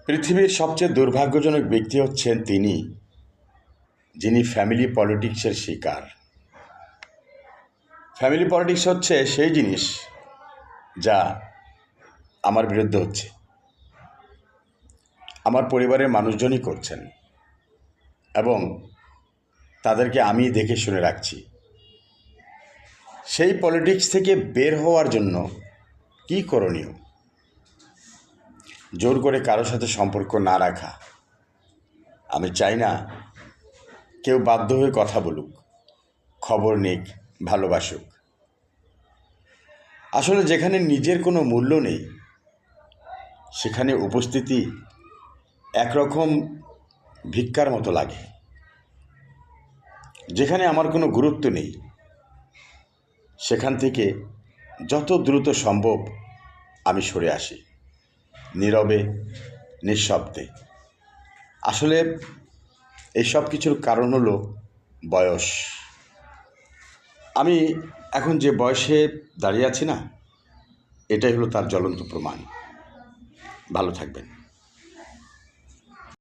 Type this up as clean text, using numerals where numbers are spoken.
পৃথিবীর সবচেয়ে দুর্ভাগ্যজনক ব্যক্তি হচ্ছেন তিনি, যিনি ফ্যামিলি পলিটিক্সের শিকার। ফ্যামিলি পলিটিক্স হচ্ছে সেই জিনিস যা আমার বিরুদ্ধে হচ্ছে, আমার পরিবারের মানুষজনই করছেন এবং তাদেরকে আমি দেখে শুনে রাখছি। সেই পলিটিক্স থেকে বের হওয়ার জন্য কী করণীয়? জোর করে কারোর সাথে সম্পর্ক না রাখা। আমি চাই না কেউ বাধ্য হয়ে কথা বলুক, খবর নিক, ভালোবাসুক। আসলে যেখানে নিজের কোনো মূল্য নেই সেখানে উপস্থিতি একরকম ভিক্ষার মতো লাগে। যেখানে আমার কোনো গুরুত্ব নেই সেখান থেকে যত দ্রুত সম্ভব আমি সরে আসি, নীরবে, নিঃশব্দে। আসলে এই সব কিছুর কারণ হলো বয়স। আমি এখন যে বয়সে দাঁড়িয়ে আছি না, এটাই হলো তার জ্বলন্ত প্রমাণ। ভালো থাকবেন।